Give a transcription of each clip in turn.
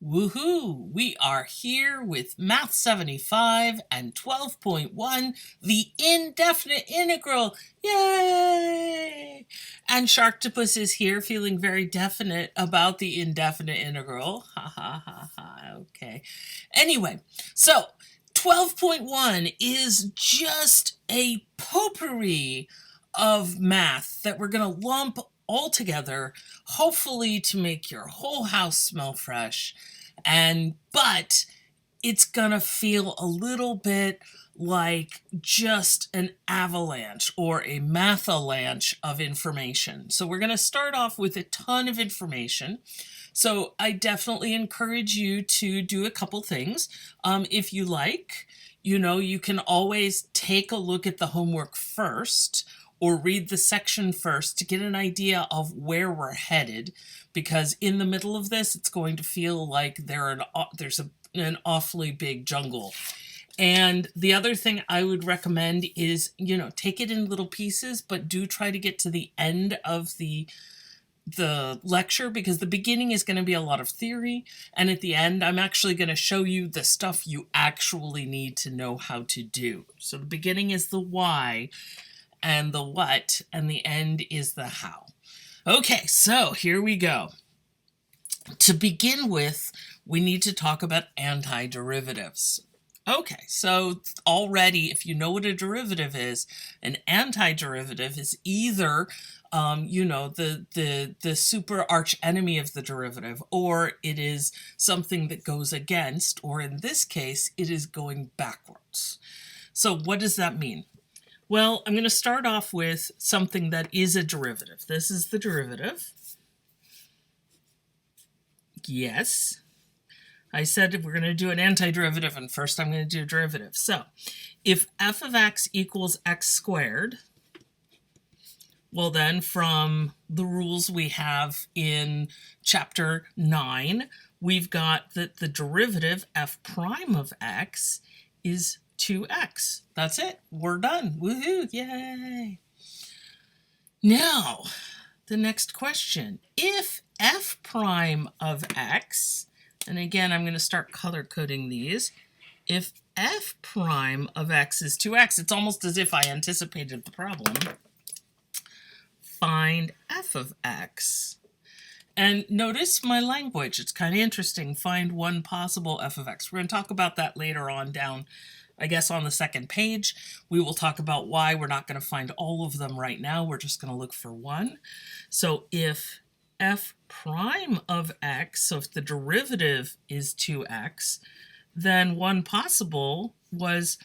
Woohoo! We are here with Math 75 and 12.1, the indefinite integral. Yay! And Sharktopus is here feeling very definite about the indefinite integral. Ha ha ha ha. Okay. Anyway, so 12.1 is just a potpourri of math that we're going to lump all together, hopefully to make your whole house smell fresh. But it's gonna feel a little bit like just an avalanche or a mathalanche of information. So we're gonna start off with a ton of information. So I definitely encourage you to do a couple things. If you like, you can always take a look at the homework first, or read the section first to get an idea of where we're headed, because in the middle of this, it's going to feel like there's an awfully big jungle. And the other thing I would recommend is, take it in little pieces, but do try to get to the end of the lecture, because the beginning is going to be a lot of theory, and at the end I'm actually going to show you the stuff you actually need to know how to do. So the beginning is the why and the what, and the end is the how. Okay, so here we go. To begin with, we need to talk about antiderivatives. Okay, so already, if you know what a derivative is, an antiderivative is either the super arch enemy of the derivative, or it is something that goes against, or in this case, it is going backwards. So what does that mean? Well, I'm going to start off with something that is a derivative. This is the derivative. Yes. I said we're going to do an antiderivative, and first I'm going to do a derivative. So, if f of x equals x squared, well then, from the rules we have in chapter 9, we've got that the derivative f prime of x is 2x. That's it. We're done. Woohoo! Yay! Now, the next question. If f prime of x, and again, I'm going to start color coding these. If f prime of x is 2x, it's almost as if I anticipated the problem. Find f of x. And notice my language. It's kind of interesting. Find one possible f of x. We're going to talk about that later on down, I guess, on the second page. We will talk about why we're not going to find all of them right now. We're just going to look for one. So if f prime of x, so if the derivative is 2x, then one possible was,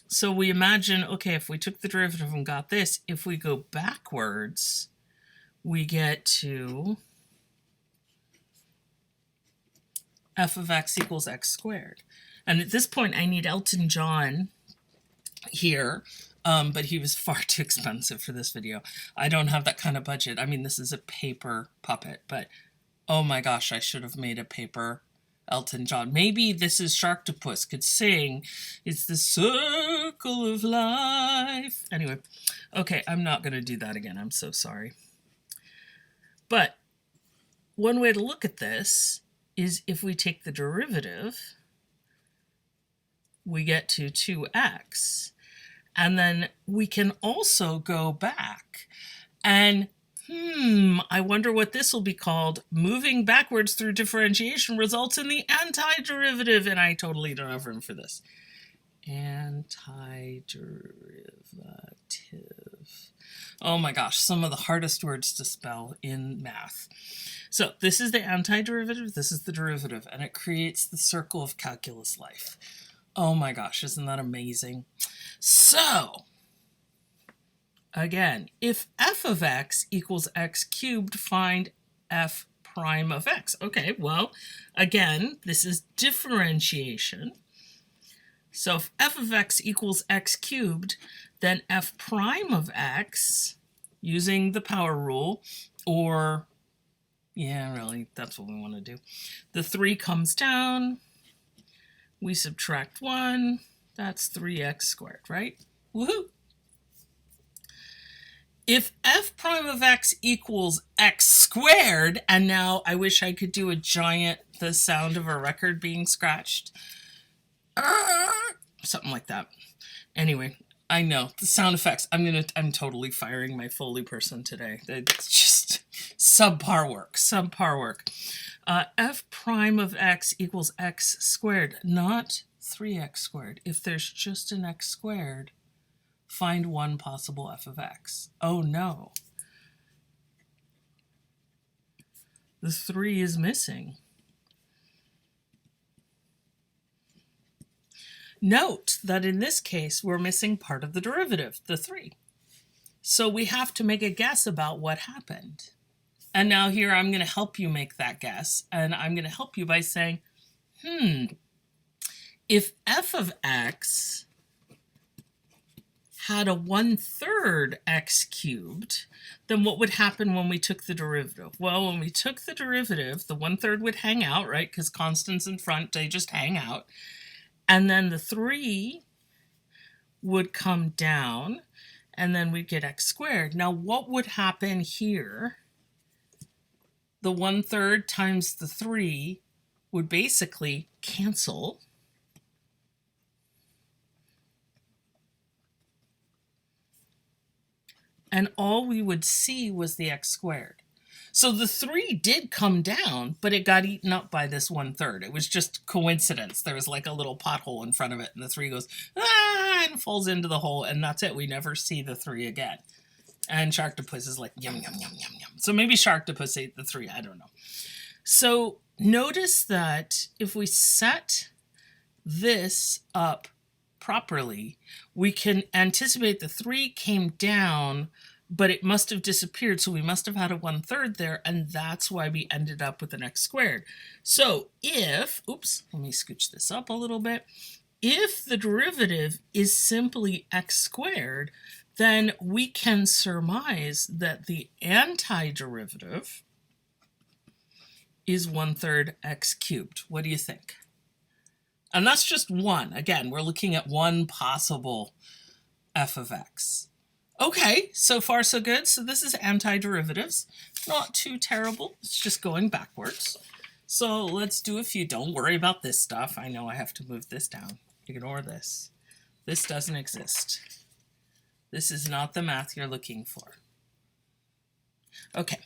so we imagine, okay, if we took the derivative and got this, if we go backwards, we get to f of x equals x squared. And at this point, I need Elton John here, but he was far too expensive for this video. I don't have that kind of budget. I mean, this is a paper puppet, but oh my gosh, I should have made a paper Elton John. Maybe this is Sharktopus could sing, "It's the circle of life." Anyway, okay, I'm not going to do that again. I'm so sorry. But one way to look at this is if we take the derivative, we get to 2x. And then we can also go back and, I wonder what this will be called. Moving backwards through differentiation results in the antiderivative. And I totally don't have room for this. Antiderivative. Oh my gosh, some of the hardest words to spell in math. So this is the antiderivative, this is the derivative, and it creates the circle of calculus life. Oh my gosh, isn't that amazing? So, again, if f of x equals x cubed, find f prime of x. Okay, well, again, this is differentiation. So if f of x equals x cubed, then f prime of x, using the power rule, or, yeah, really, that's what we want to do. The 3 comes down. We subtract 1, that's 3x squared, right? Woohoo! If f prime of x equals x squared, and now I wish I could do a giant the sound of a record being scratched? Something like that. Anyway, I know the sound effects. I'm totally firing my Foley person today. It's just subpar work. F prime of x equals x squared, not 3x squared. If there's just an x squared, find one possible f of x. Oh no. The 3 is missing. Note that in this case, we're missing part of the derivative, the 3. So we have to make a guess about what happened. And now here I'm going to help you make that guess. And I'm going to help you by saying, if f of x had a 1/3 x cubed, then what would happen when we took the derivative? Well, when we took the derivative, the 1/3 would hang out, right? Because constants in front, they just hang out. And then the 3 would come down, and then we'd get x squared. Now, what would happen here? The 1/3 times the 3 would basically cancel. And all we would see was the x squared. So the 3 did come down, but it got eaten up by this 1/3. It was just coincidence. There was like a little pothole in front of it, and the 3 goes, and falls into the hole, and that's it. We never see the 3 again. And Sharktopus is like, yum, yum, yum, yum, yum. So maybe Sharktopus ate the 3, I don't know. So notice that if we set this up properly, we can anticipate the 3 came down, but it must have disappeared, so we must have had a 1/3 there, and that's why we ended up with an x squared. So if, oops, let me scooch this up a little bit. If the derivative is simply x squared, then we can surmise that the antiderivative is 1/3 x cubed. What do you think? And that's just one. Again, we're looking at one possible f of x. Okay, so far so good. So this is antiderivatives. Not too terrible. It's just going backwards. So let's do a few. Don't worry about this stuff. I know I have to move this down. Ignore this. This doesn't exist. This is not the math you're looking for. Okay,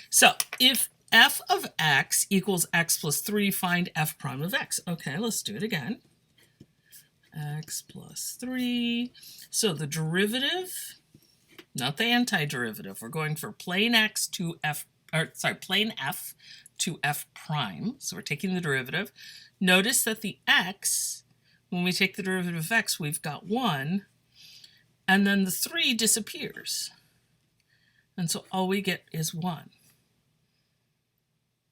so if f of x equals x plus 3, find f prime of x. Okay, let's do it again. X plus 3. So the derivative, not the antiderivative. We're going for plain x to f, or sorry, plain f to f prime. So we're taking the derivative. Notice that the x, when we take the derivative of x, we've got 1, and then the 3 disappears. And so all we get is 1.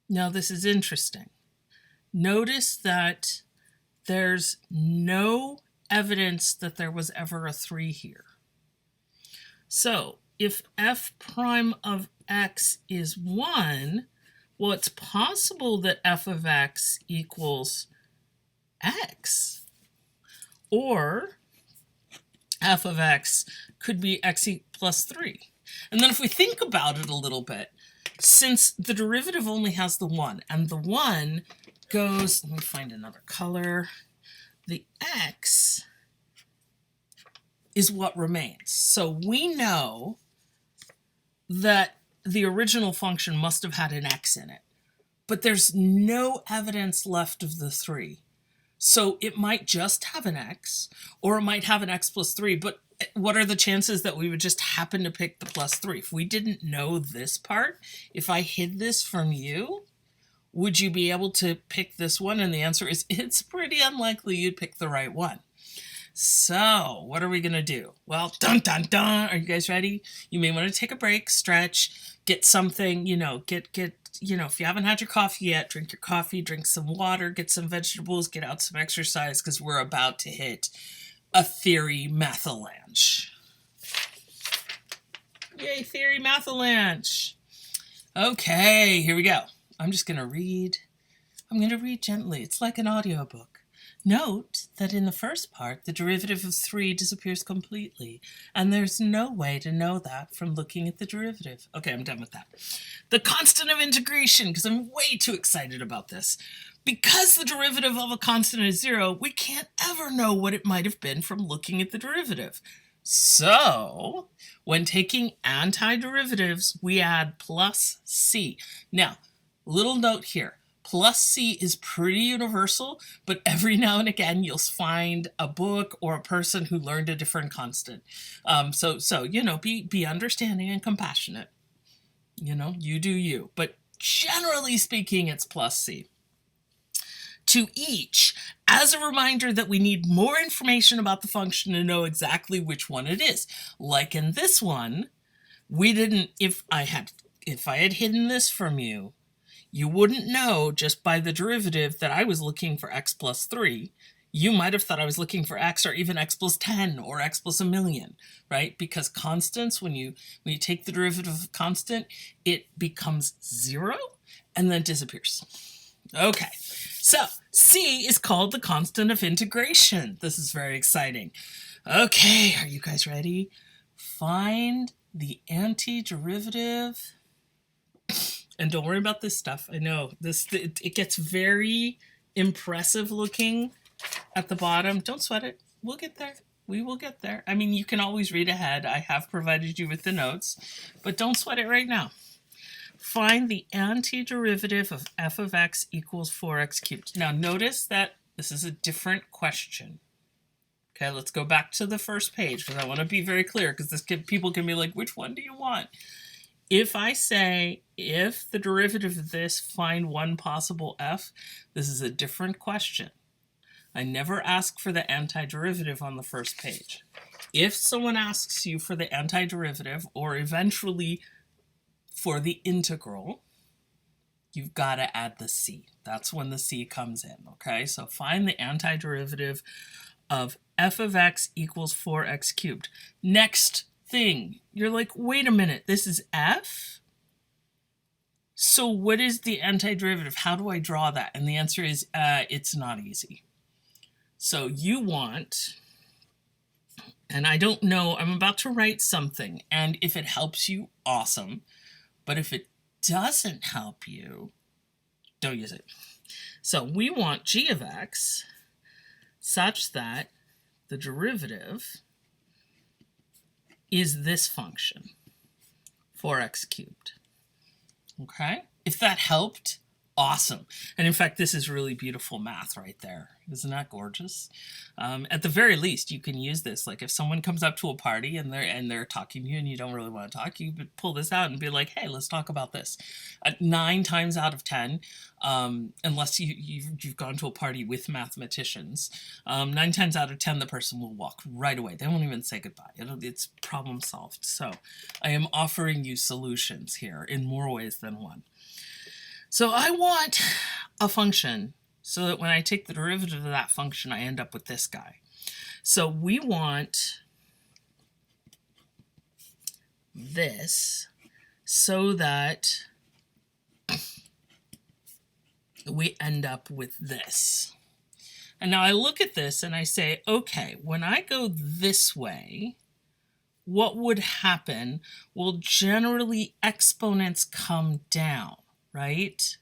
Now this is interesting. Notice that there's no evidence that there was ever a 3 here. So if f prime of x is 1, well, it's possible that f of x equals x. Or f of x could be x plus 3. And then if we think about it a little bit, since the derivative only has the 1, and the 1 goes, let me find another color, the x is what remains. So we know that the original function must have had an x in it, but there's no evidence left of the 3. So it might just have an x, or it might have an x plus 3, but what are the chances that we would just happen to pick the plus 3? If we didn't know this part, if I hid this from you, would you be able to pick this one? And the answer is it's pretty unlikely you'd pick the right one. So what are we going to do? Well, dun, dun, dun. Are you guys ready? You may want to take a break, stretch, get something, if you haven't had your coffee yet, drink your coffee, drink some water, get some vegetables, get out some exercise, because we're about to hit a theory mathalanche. Yay, theory mathalanche. Okay, here we go. I'm just going to read. I'm going to read gently. It's like an audiobook. Note that in the first part, the derivative of 3 disappears completely, and there's no way to know that from looking at the derivative. Okay, I'm done with that. The constant of integration, because I'm way too excited about this. Because the derivative of a constant is 0, we can't ever know what it might have been from looking at the derivative. So, when taking antiderivatives, we add plus c. Now, little note here. Plus c is pretty universal, but every now and again you'll find a book or a person who learned a different constant. So you know, be understanding and compassionate. You know, you do you. But generally speaking, it's plus c. To each, as a reminder that we need more information about the function to know exactly which one it is. Like in this one, we didn't, if I had hidden this from you, you wouldn't know just by the derivative that I was looking for x plus 3. You might have thought I was looking for x or even x plus 10 or x plus 1,000,000, right? Because constants, when you take the derivative of a constant, it becomes 0 and then disappears. Okay, so c is called the constant of integration. This is very exciting. Okay, are you guys ready? Find the antiderivative. And don't worry about this stuff. I know it gets very impressive looking at the bottom. Don't sweat it. We'll get there. We will get there. I mean, you can always read ahead. I have provided you with the notes, but don't sweat it right now. Find the antiderivative of f of x equals 4x cubed. Now notice that this is a different question. Okay, let's go back to the first page because I want to be very clear because people can be like, which one do you want? If I say, if the derivative of this, find one possible f, this is a different question. I never ask for the antiderivative on the first page. If someone asks you for the antiderivative or eventually for the integral, you've got to add the c. That's when the c comes in, okay? So find the antiderivative of f of x equals 4x cubed. Next thing, you're like, wait a minute, this is f? So what is the antiderivative? How do I draw that? And the answer is, it's not easy. So you want, and I don't know, I'm about to write something, and if it helps you, awesome. But if it doesn't help you, don't use it. So we want g of x such that the derivative is this function, 4x cubed. Okay? If that helped, awesome. And in fact, this is really beautiful math right there. Isn't that gorgeous? At the very least, you can use this. Like if someone comes up to a party and they're talking to you and you don't really want to talk, you could pull this out and be like, hey, let's talk about this. 9 times out of 10, unless you've gone to a party with mathematicians, 9 times out of 10, the person will walk right away. They won't even say goodbye. It's problem solved. So I am offering you solutions here in more ways than one. So I want a function so that when I take the derivative of that function, I end up with this guy. So we want this so that we end up with this. And now I look at this and I say, okay, when I go this way, what would happen? Well, generally exponents come down, right?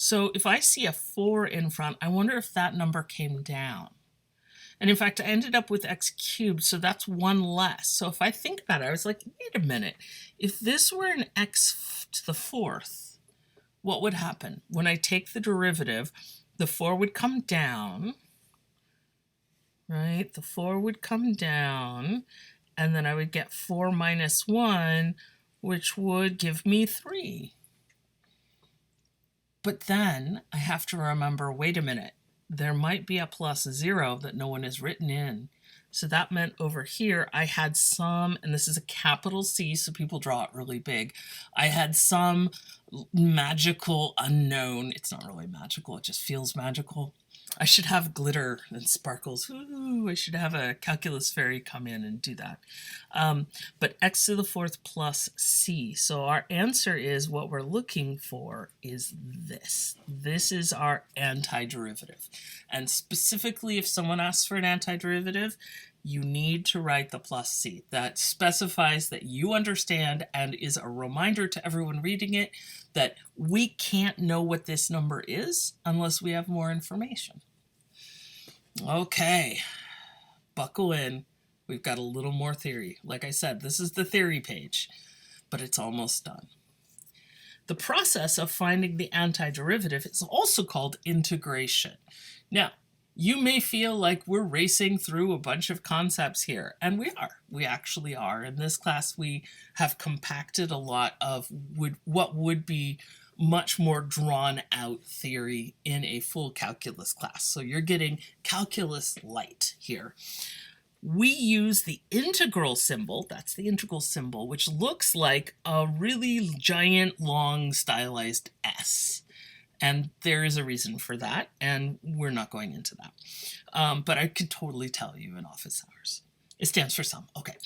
So if I see a 4 in front, I wonder if that number came down. And in fact, I ended up with x cubed, so that's 1 less. So if I think about it, I was like, wait a minute. If this were an x to the 4th, what would happen? When I take the derivative, the 4 would come down, right? The 4 would come down, and then I would get 4 minus 1, which would give me 3. But then I have to remember, wait a minute, there might be a plus 0 that no one has written in. So that meant over here I had some, and this is a capital C, so people draw it really big. I had some magical unknown, it's not really magical, it just feels magical, I should have glitter and sparkles. Ooh, I should have a calculus fairy come in and do that. But x to the fourth plus c. So our answer is, what we're looking for is this. This is our antiderivative. And specifically, if someone asks for an antiderivative, you need to write the plus c. That specifies that you understand and is a reminder to everyone reading it that we can't know what this number is unless we have more information. Okay, buckle in. We've got a little more theory. Like I said, this is the theory page, but it's almost done. The process of finding the antiderivative is also called integration. Now, you may feel like we're racing through a bunch of concepts here, and we are. We actually are. In this class, we have compacted a lot of what would be much more drawn out theory in a full calculus class. So you're getting calculus light here. We use the integral symbol, that's the integral symbol, which looks like a really giant, long, stylized S. And there is a reason for that, and we're not going into that. But I could totally tell you in office hours. It stands for sum, okay.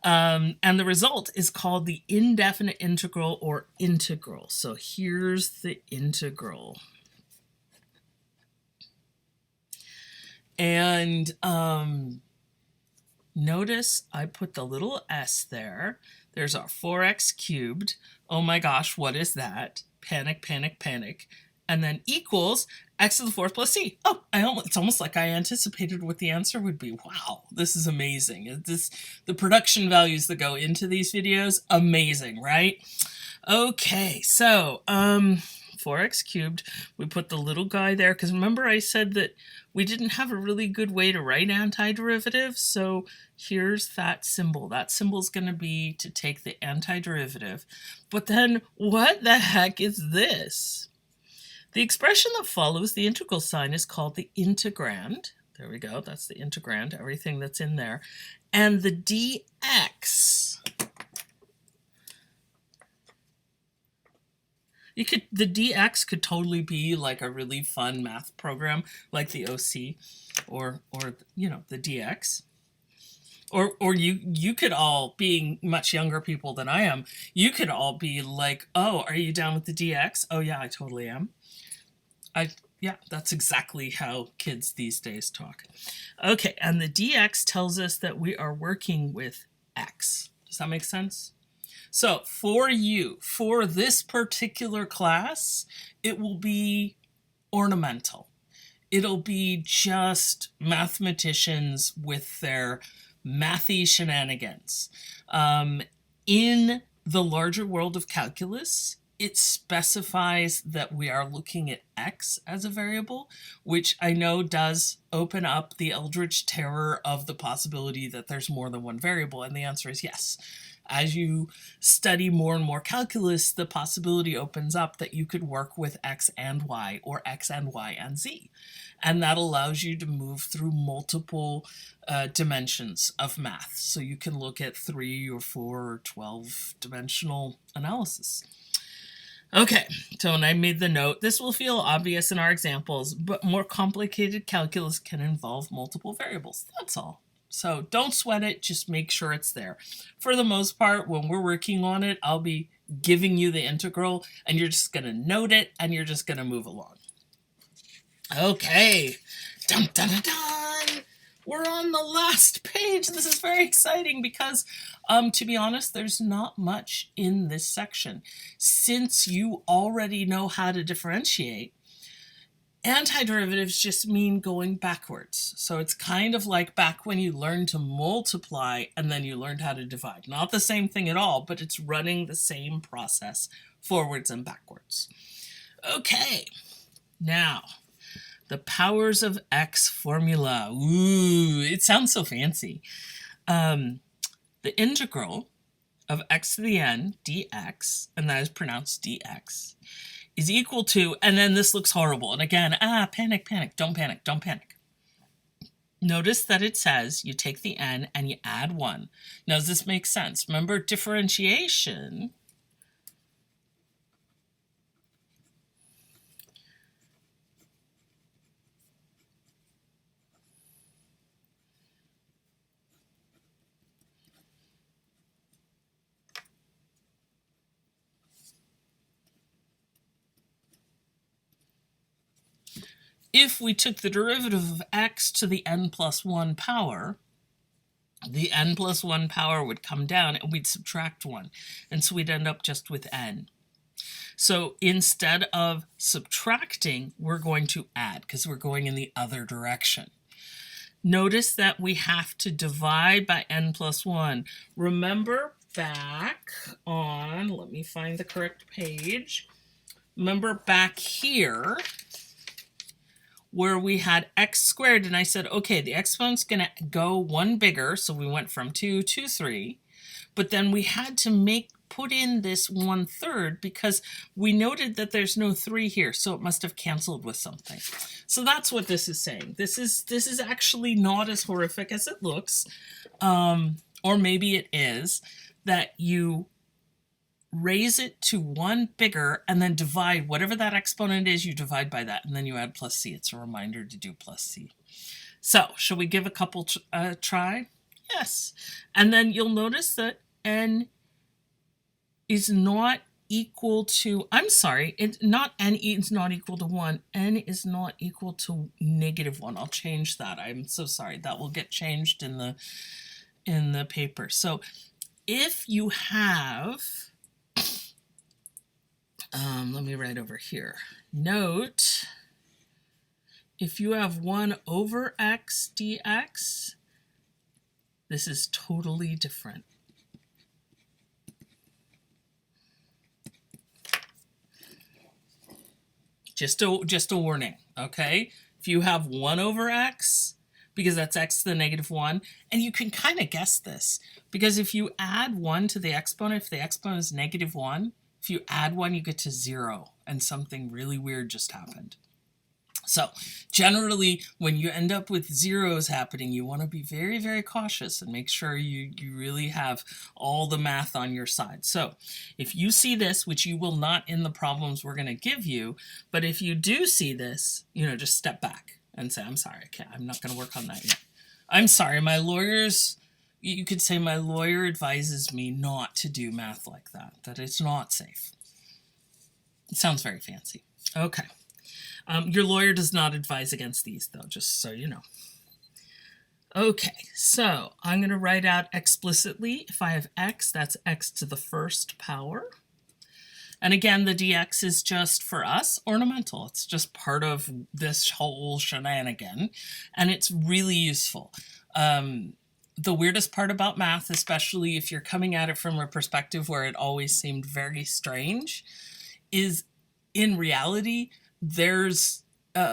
And the result is called the indefinite integral or integral. So here's the integral. And notice I put the little s there. There's our 4x cubed. Oh my gosh, what is that? Panic, panic, panic. And then equals x to the fourth plus c. Oh, it's almost like I anticipated what the answer would be. Wow, this is amazing. The production values that go into these videos, amazing, right? Okay, so 4x cubed, we put the little guy there, because remember I said that we didn't have a really good way to write antiderivatives, so here's that symbol. That symbol is going to be to take the antiderivative. But then what the heck is this? The expression that follows the integral sign is called the integrand. There we go, that's the integrand, everything that's in there. And the dx. The dx could totally be like a really fun math program like the OC or you know, the dx. Or you could all, being much younger people than I am, you could all be like, oh, are you down with the dx? Oh yeah, I totally am. Yeah, that's exactly how kids these days talk. Okay, and the dx tells us that we are working with x. Does that make sense? So for this particular class, it will be ornamental. It'll be just mathematicians with their mathy shenanigans. In the larger world of calculus, it specifies that we are looking at x as a variable, which I know does open up the eldritch terror of the possibility that there's more than one variable, and the answer is yes. As you study more and more calculus, the possibility opens up that you could work with x and y, or x and y and z. And that allows you to move through multiple dimensions of math. So you can look at 3 or 4 or 12 dimensional analysis. Okay, so when I made the note, this will feel obvious in our examples, but more complicated calculus can involve multiple variables. That's all. So don't sweat it, just make sure it's there. For the most part, when we're working on it, I'll be giving you the integral, and you're just going to note it, and you're just going to move along. Okay, dun, dun, dun, dun. We're on the last page. This is very exciting because, to be honest, there's not much in this section. Since you already know how to differentiate, antiderivatives just mean going backwards. So it's kind of like back when you learned to multiply and then you learned how to divide. Not the same thing at all, but it's running the same process forwards and backwards. Okay, now the powers of x formula. Ooh, it sounds so fancy. The integral of x to the n dx, and that is pronounced dx, is equal to, and then this looks horrible. And again, panic, panic, don't panic, don't panic. Notice that it says you take the n and you add 1. Now, does this make sense? Remember, differentiation if we took the derivative of x to the n plus 1 power, the n plus 1 power would come down and we'd subtract 1. And so we'd end up just with n. So instead of subtracting, we're going to add because we're going in the other direction. Notice that we have to divide by n plus 1. Remember back on, let me find the correct page. Remember back here where we had x squared and I said, okay, the exponent's going to go one bigger. So we went from 2 to 3. But then we had to put in this 1/3 because we noted that there's no 3 here, so it must have canceled with something. So that's what this is saying. This is actually not as horrific as it looks, or maybe it is, that you raise it to 1 bigger and then divide whatever that exponent is, you divide by that, and then you add plus c. It's a reminder to do plus c. So shall we give a couple try? Yes. And then you'll notice that n is not equal to, I'm sorry, it's not n is not equal to 1. N is not equal to -1. I'll change that. I'm so sorry. That will get changed in the paper. So if you have, let me write over here. Note, if you have 1 over x dx, this is totally different. Just a warning, okay? If you have 1 over x, because that's x to the -1, and you can kind of guess this, because if you add 1 to the exponent, if the exponent is -1, if you add 1, you get to 0, and something really weird just happened. So generally, when you end up with zeros happening, you want to be very, very cautious and make sure you really have all the math on your side. So if you see this, which you will not in the problems we're going to give you, but if you do see this, just step back and say, I'm sorry, I'm not going to work on that yet. I'm sorry, my lawyers, you could say my lawyer advises me not to do math like that it's not safe. It sounds very fancy. Okay. Your lawyer does not advise against these, though, just so you know. Okay, so I'm going to write out explicitly, if I have x, that's x to the 1st power. And again, the dx is just, for us, ornamental. It's just part of this whole shenanigan, and it's really useful. The weirdest part about math, especially if you're coming at it from a perspective where it always seemed very strange, is in reality, there's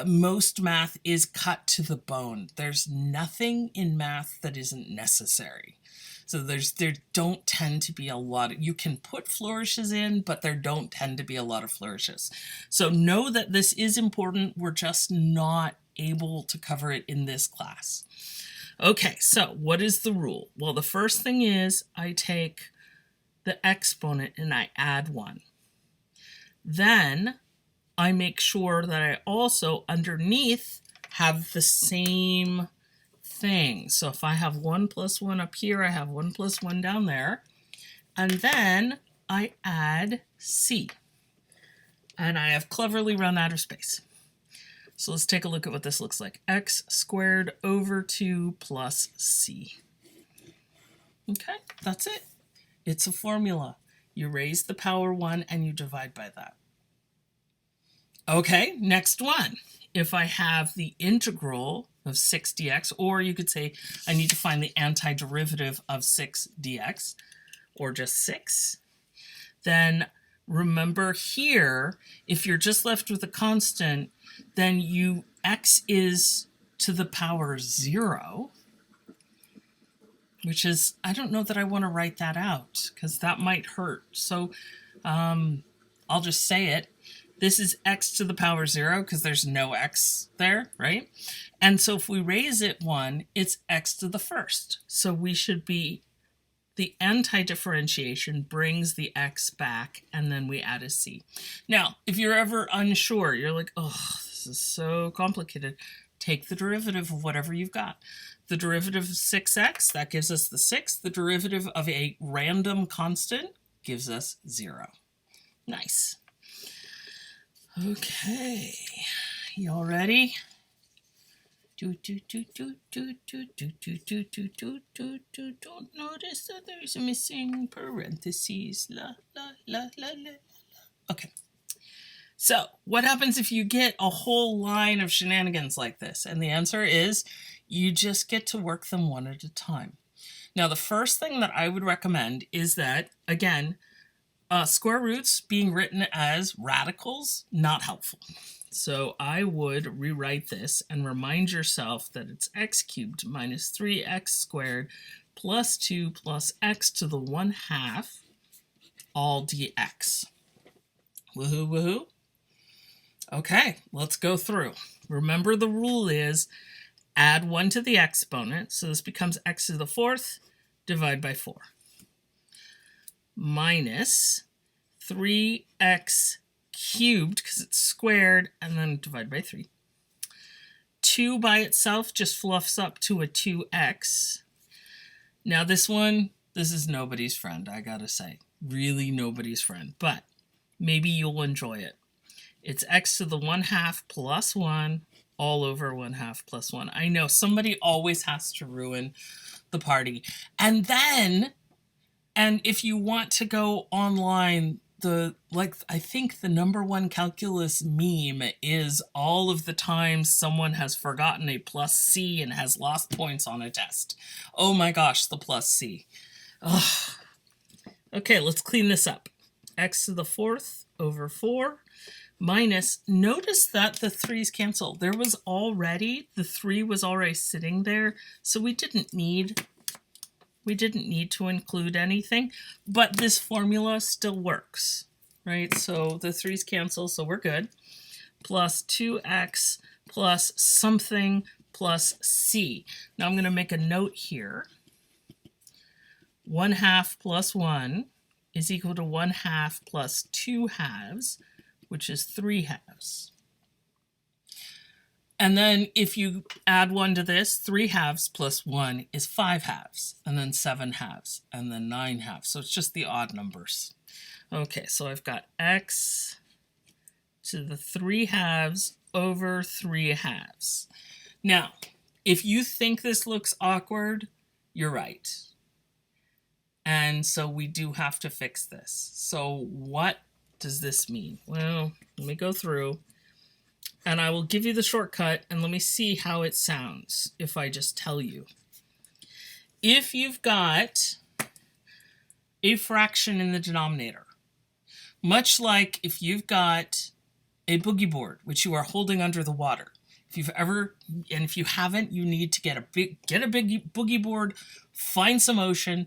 most math is cut to the bone. There's nothing in math that isn't necessary. So there don't tend to be a lot. You can put flourishes in, but there don't tend to be a lot of flourishes. So know that this is important. We're just not able to cover it in this class. Okay, so what is the rule? Well, the first thing is I take the exponent and I add 1. Then I make sure that I also underneath have the same thing. So if I have 1 plus 1 up here, I have 1 plus 1 down there. And then I add c. And I have cleverly run out of space. So let's take a look at what this looks like. X squared over 2 plus c. Okay, that's it. It's a formula. You raise the power 1 and you divide by that. Okay, next one. If I have the integral of 6 dx, or you could say I need to find the antiderivative of 6 dx, or just 6, then remember here, if you're just left with a constant, then x is to the power 0, which is, I don't know that I want to write that out, because that might hurt. So I'll just say it. This is x to the power 0 because there's no x there, right? And so if we raise it 1, it's x to the 1st. So we should be, the anti-differentiation brings the x back, and then we add a c. Now, if you're ever unsure, you're like, oh, this is so complicated, take the derivative of whatever you've got. The derivative of 6x, that gives us the 6. The derivative of a random constant gives us 0. Nice. Okay, y'all ready? Don't notice that there's a missing parentheses. La la la la la. Okay. So, what happens if you get a whole line of shenanigans like this? And the answer is you just get to work them one at a time. Now, the first thing that I would recommend is that, again, square roots being written as radicals, not helpful. So I would rewrite this and remind yourself that it's x cubed minus 3x squared plus 2 plus x to the 1/2 all dx. Woohoo, woohoo. Okay, let's go through. Remember, the rule is add 1 to the exponent. So this becomes x to the 4th, divide by 4. Minus 3x cubed, because it's squared, and then divide by 3. 2 by itself just fluffs up to a 2x. Now this one, this is nobody's friend, I gotta say. Really nobody's friend, but maybe you'll enjoy it. It's x to the 1/2 plus 1 all over 1/2 plus 1. I know somebody always has to ruin the party. And then, and if you want to go online, I think the #1 calculus meme is all of the times someone has forgotten a plus C and has lost points on a test. Oh my gosh, the plus C. Ugh. Okay, let's clean this up. X to the 4th over 4 minus, notice that the 3's cancel. The 3 was already sitting there, so we didn't need to include anything, but this formula still works, right? So the 3's cancel, so we're good. Plus 2x plus something plus c. Now I'm going to make a note here. 1/2 plus 1 is equal to 1/2 plus 2/2, which is 3/2. And then if you add 1 to this, 3/2 plus 1 is 5/2, and then 7/2, and then 9/2. So it's just the odd numbers. Okay, so I've got x to the 3/2 over 3/2. Now, if you think this looks awkward, you're right. And so we do have to fix this. So what does this mean? Well, let me go through. And I will give you the shortcut, and let me see how it sounds if I just tell you. If you've got a fraction in the denominator, much like if you've got a boogie board, which you are holding under the water. If you've ever, and if you haven't, you need to get a big boogie board, find some ocean,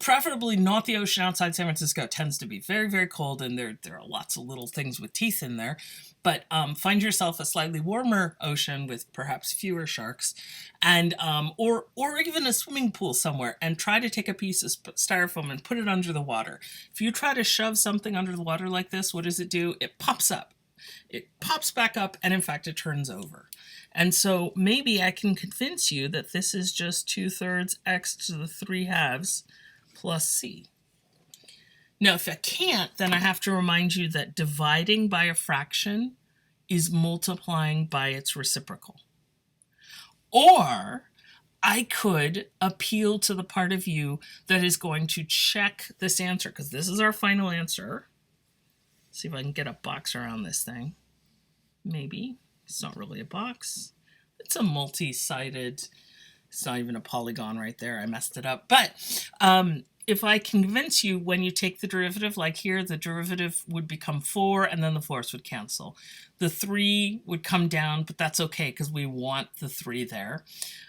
preferably not the ocean outside San Francisco. It tends to be very, very cold, and there are lots of little things with teeth in there. But find yourself a slightly warmer ocean with perhaps fewer sharks, and or even a swimming pool somewhere, and try to take a piece of styrofoam and put it under the water. If you try to shove something under the water like this, what does it do? It pops up. It pops back up, and in fact, it turns over. And so maybe I can convince you that this is just 2/3 x to the 3/2 plus c. Now, if I can't, then I have to remind you that dividing by a fraction is multiplying by its reciprocal. Or I could appeal to the part of you that is going to check this answer, because this is our final answer. Let's see if I can get a box around this thing. Maybe. It's not really a box. It's a multi-sided, it's not even a polygon right there. I messed it up. But if I convince you when you take the derivative, like here, the derivative would become 4, and then the 4's would cancel. The 3 would come down, but that's okay because we want the 3 there.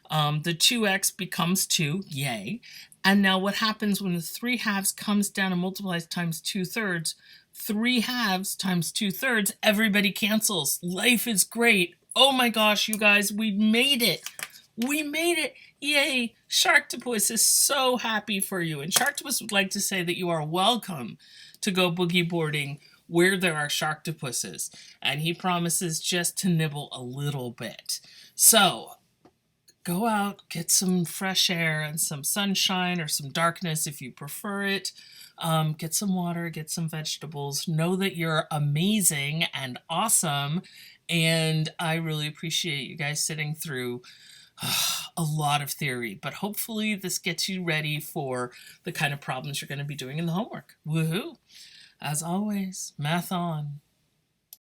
The 2x becomes 2, yay. And now what happens when the 3/2 comes down and multiplies times 2/3? 3/2 times 2/3, everybody cancels. Life is great. Oh my gosh, you guys, we made it. We made it. Yay. Sharktopus is so happy for you. And Sharktopus would like to say that you are welcome to go boogie boarding where there are sharktopuses. And he promises just to nibble a little bit. So go out, get some fresh air and some sunshine or some darkness if you prefer it. Get some water, get some vegetables. Know that you're amazing and awesome. And I really appreciate you guys sitting through a lot of theory, but hopefully this gets you ready for the kind of problems you're going to be doing in the homework. Woohoo! As always, math on.